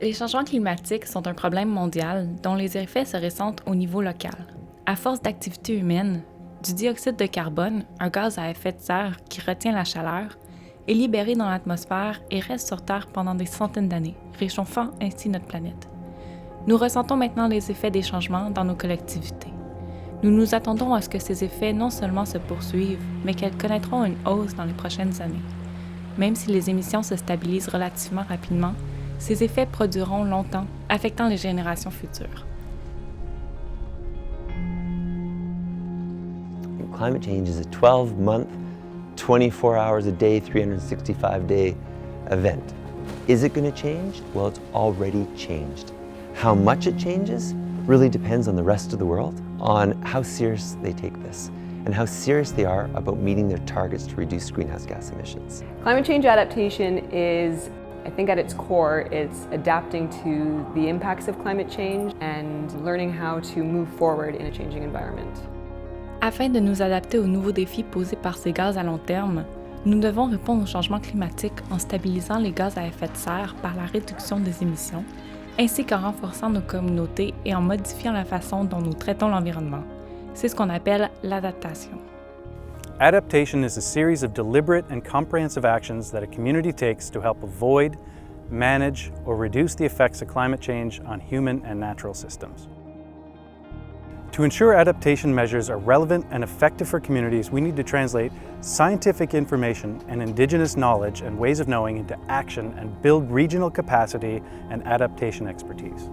Les changements climatiques sont un problème mondial dont les effets se ressentent au niveau local. À force d'activité humaine, du dioxyde de carbone, un gaz à effet de serre qui retient la chaleur, est libéré dans l'atmosphère et reste sur Terre pendant des centaines d'années, réchauffant ainsi notre planète. Nous ressentons maintenant les effets des changements dans nos collectivités. Nous nous attendons à ce que ces effets non seulement se poursuivent, mais qu'elles connaîtront une hausse dans les prochaines années. Même si les émissions se stabilisent relativement rapidement, ces effets produiront longtemps, affectant les générations futures. Climate change is a 12-month, 24 hours a day, 365-day event. Is it going to change? Well, it's already changed. How much it changes really depends on the rest of the world, on how serious they take this, and how serious they are about meeting their targets to reduce greenhouse gas emissions. Climate change adaptation is, I think at its core, it's adapting to the impacts of climate change and learning how to move forward in a changing environment. Afin de nous adapter aux nouveaux défis posés par ces gaz à long terme, nous devons répondre au changement climatique en stabilisant les gaz à effet de serre par la réduction des émissions, ainsi qu'en renforçant nos communautés et en modifiant la façon dont nous traitons l'environnement. C'est ce qu'on appelle l'adaptation. Adaptation is a series of deliberate and comprehensive actions that a community takes to help avoid, manage, or reduce the effects of climate change on human and natural systems. To ensure adaptation measures are relevant and effective for communities, we need to translate scientific information and Indigenous knowledge and ways of knowing into action and build regional capacity and adaptation expertise.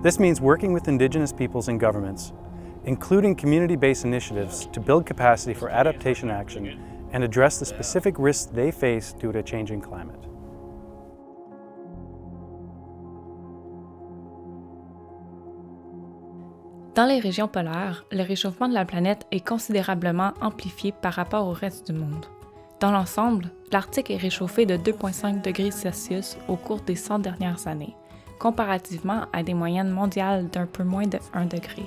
This means working with Indigenous peoples and governments, including community-based initiatives to build capacity for adaptation action and address the specific risks they face due to a changing climate. Dans les régions polaires, le réchauffement de la planète est considérablement amplifié par rapport au reste du monde. Dans l'ensemble, l'Arctique est réchauffé de 2,5 degrés Celsius au cours des 100 dernières années, comparativement à des moyennes mondiales d'un peu moins de 1 degré.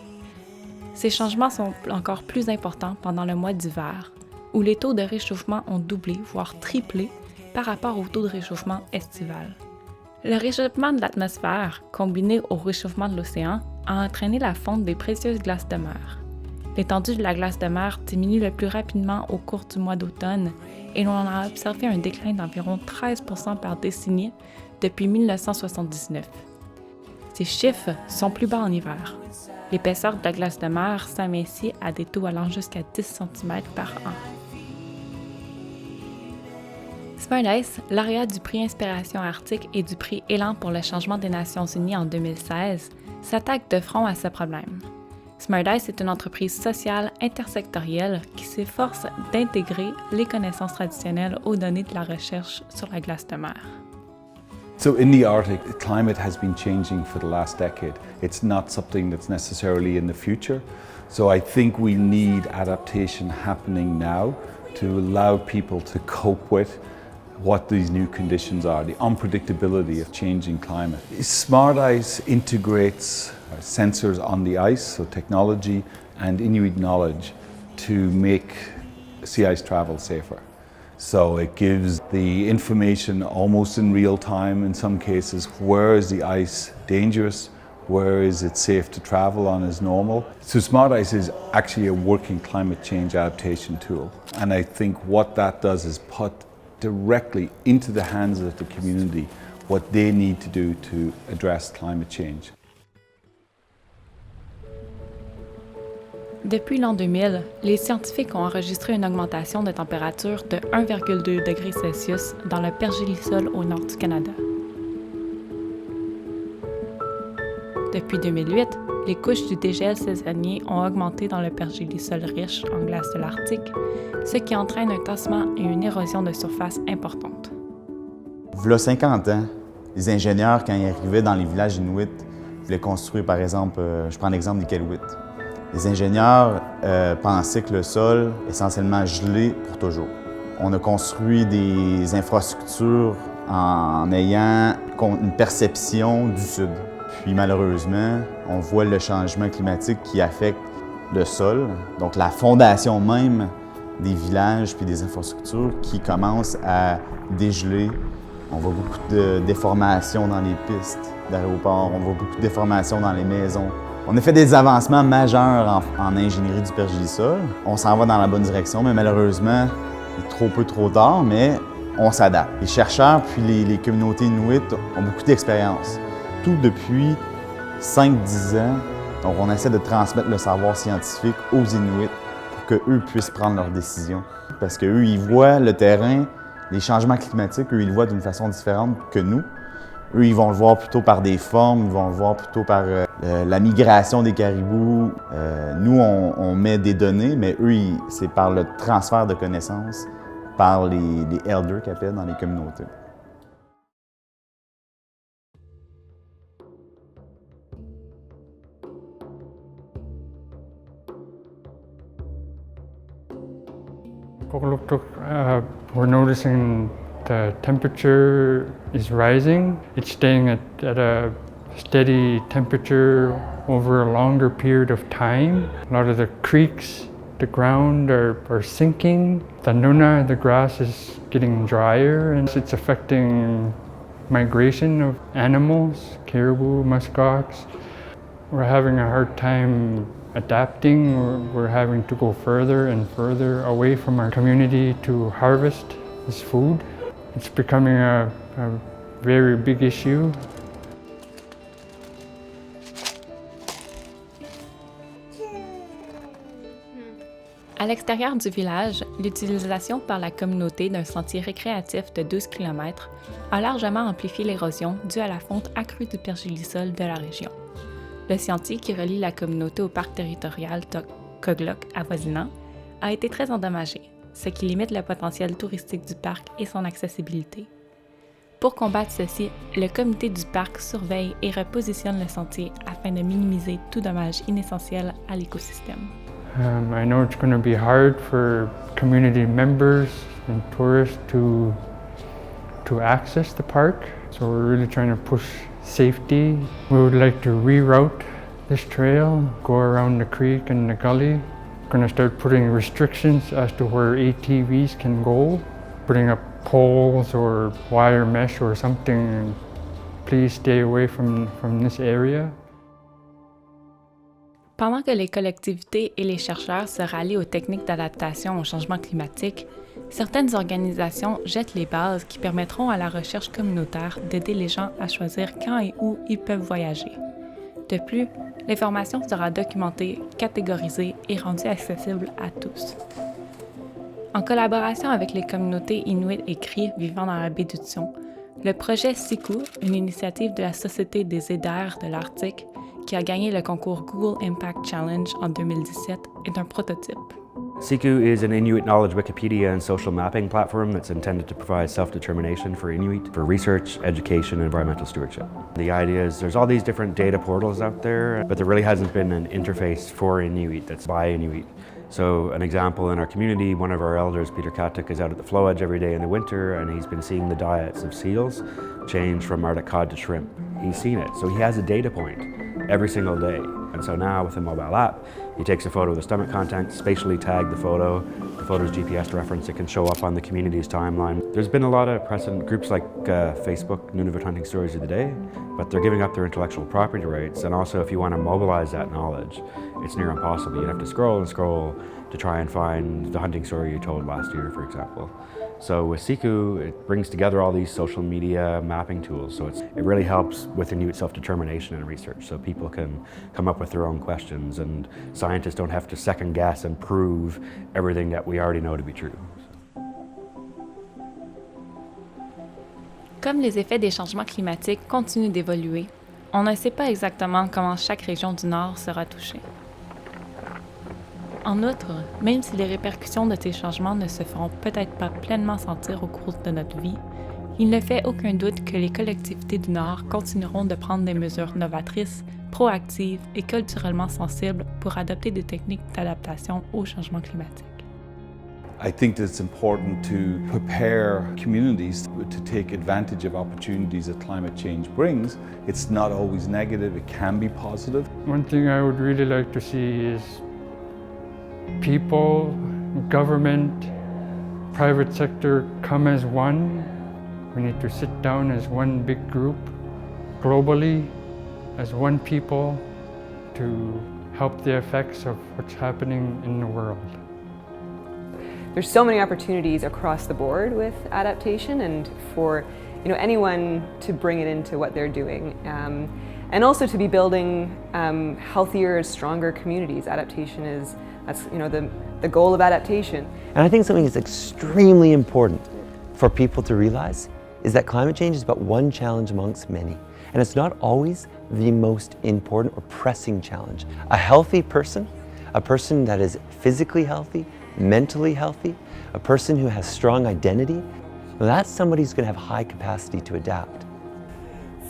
Ces changements sont encore plus importants pendant le mois d'hiver, où les taux de réchauffement ont doublé, voire triplé, par rapport au taux de réchauffement estival. Le réchauffement de l'atmosphère, combiné au réchauffement de l'océan, a entraîné la fonte des précieuses glaces de mer. L'étendue de la glace de mer diminue le plus rapidement au cours du mois d'automne et l'on a observé un déclin d'environ 13 % par décennie depuis 1979. Ces chiffres sont plus bas en hiver. L'épaisseur de la glace de mer s'amincit à des taux allant jusqu'à 10 cm par an. Smart Ice, lauréat du prix Inspiration Arctique et du prix Élan pour le changement des Nations Unies en 2016, s'attaque de front à ce problème. Smart Ice est une entreprise sociale intersectorielle qui s'efforce d'intégrer les connaissances traditionnelles aux données de la recherche sur la glace de mer. So in the Arctic, the climate has been changing for the last decade. It's not something that's necessarily in the future. So I think we need adaptation happening now to allow people to cope with what these new conditions are, the unpredictability of changing climate. Smart Ice integrates sensors on the ice, so technology and Inuit knowledge to make sea ice travel safer. So it gives the information almost in real time in some cases. Where is the ice dangerous? Where is it safe to travel on as normal? So Smart Ice is actually a working climate change adaptation tool. And I think what that does is put directly into the hands of the community what they need to do to address climate change. Depuis l'an 2000, les scientifiques ont enregistré une augmentation de température de 1,2 degrés Celsius dans le pergélisol au nord du Canada. Depuis 2008, les couches du dégel saisonnier ont augmenté dans le pergélisol riche en glace de l'Arctique, ce qui entraîne un tassement et une érosion de surface importante. V'là 50 ans, les ingénieurs, quand ils arrivaient dans les villages inuits, voulaient construire, par exemple, je prends l'exemple d'Iqaluit. Les ingénieurs pensaient que le sol, essentiellement gelé pour toujours. On a construit des infrastructures en ayant une perception du sud. Puis malheureusement, on voit le changement climatique qui affecte le sol, donc la fondation même des villages puis des infrastructures qui commencent à dégeler On voit beaucoup de déformations dans les pistes d'aéroport, on voit beaucoup de déformations dans les maisons. On a fait des avancements majeurs en ingénierie du pergélisol. On s'en va dans la bonne direction, mais malheureusement, il est trop peu, trop tard, mais on s'adapte. Les chercheurs puis les communautés inuites ont beaucoup d'expérience. Tout depuis 5-10 ans, donc on essaie de transmettre le savoir scientifique aux Inuits pour qu'eux puissent prendre leurs décisions. Parce qu'eux, ils voient le terrain, les changements climatiques, eux, ils le voient d'une façon différente que nous. Eux, ils vont le voir plutôt par des formes, ils vont le voir plutôt par la migration des caribous. Nous, on met des données, mais eux, c'est par le transfert de connaissances, par les elders qu'ils appellent dans les communautés. We're noticing the temperature is rising. It's staying at a steady temperature over a longer period of time. A lot of the creeks, the ground are sinking. The nuna, the grass is getting drier, and it's affecting migration of animals, caribou, muskox. We're having a hard time adapting. We're having to go further and further away from our community to harvest this food. It's becoming a very big issue. À l'extérieur du village, l'utilisation par la communauté d'un sentier récréatif de 12 km a largement amplifié l'érosion due à la fonte accrue du pergélisol de la région. Le sentier qui relie la communauté au parc territorial Coglok avoisinant a été très endommagé, ce qui limite le potentiel touristique du parc et son accessibilité. Pour combattre ceci, le comité du parc surveille et repositionne le sentier afin de minimiser tout dommage inessentiel à l'écosystème. I know it's going to be hard for community members and tourists to access the park, so we're really trying to push safety. We would like to reroute this trail, go around the creek and the gully. We're going to start putting restrictions as to where ATVs can go, putting up poles or wire mesh or something. Please stay away from this area. Pendant que les collectivités et les chercheurs se rallient aux techniques d'adaptation au changement climatique, certaines organisations jettent les bases qui permettront à la recherche communautaire d'aider les gens à choisir quand et où ils peuvent voyager. De plus, l'information sera documentée, catégorisée et rendue accessible à tous. En collaboration avec les communautés inuits et cris vivant dans la baie d'Hudson, le projet Siku, une initiative de la Société des Eider de l'Arctique, qui a gagné le concours Google Impact Challenge en 2017, est un prototype. Siku is an Inuit knowledge Wikipedia and social mapping platform that's intended to provide self-determination for Inuit for research, education, and environmental stewardship. The idea is there's all these different data portals out there, but there really hasn't been an interface for Inuit that's by Inuit. So an example in our community, one of our elders, Peter Katuk, is out at the flow edge every day in the winter, and he's been seeing the diets of seals change from Arctic cod to shrimp. He's seen it, so he has a data point every single day. And so now with the mobile app, he takes a photo of the stomach contents, spatially tag the photo's GPS reference, it can show up on the community's timeline. There's been a lot of precedent groups like Facebook, Nunavut Hunting Stories of the Day, but they're giving up their intellectual property rights, and also if you want to mobilize that knowledge, it's near impossible. You have to scroll and scroll to try and find the hunting story you told last year, for example. So with Siku, it brings together all these social media mapping tools. So it really helps with Inuit self-determination and research. So people can come up with their own questions, and scientists don't have to second guess and prove everything that we already know to be true. Comme les effets des changements climatiques continuent d'évoluer, on ne sait pas exactement comment chaque région du Nord sera touchée. En outre, même si les répercussions de ces changements ne se feront peut-être pas pleinement sentir au cours de notre vie, il ne fait aucun doute que les collectivités du Nord continueront de prendre des mesures novatrices, proactives et culturellement sensibles pour adopter des techniques d'adaptation au changement climatique. I think that it's important to prepare communities to take advantage of opportunities that climate change brings. It's not always negative, it can be positive. One thing I would really like to see is people, government, private sector come as one. We need to sit down as one big group, globally, as one people, to help the effects of what's happening in the world. There's so many opportunities across the board with adaptation, and for anyone to bring it into what they're doing, and also to be building healthier, stronger communities. Adaptation that's the goal of adaptation. And I think something that's extremely important for people to realize is that climate change is but one challenge amongst many. And it's not always the most important or pressing challenge. A healthy person, a person that is physically healthy, mentally healthy, a person who has strong identity, that's somebody who's going to have high capacity to adapt.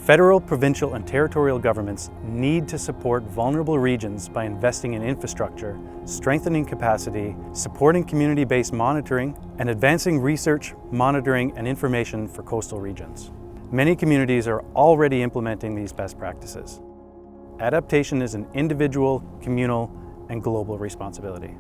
Federal, provincial, and territorial governments need to support vulnerable regions by investing in infrastructure, strengthening capacity, supporting community-based monitoring, and advancing research, monitoring, and information for coastal regions. Many communities are already implementing these best practices. Adaptation is an individual, communal, and global responsibility.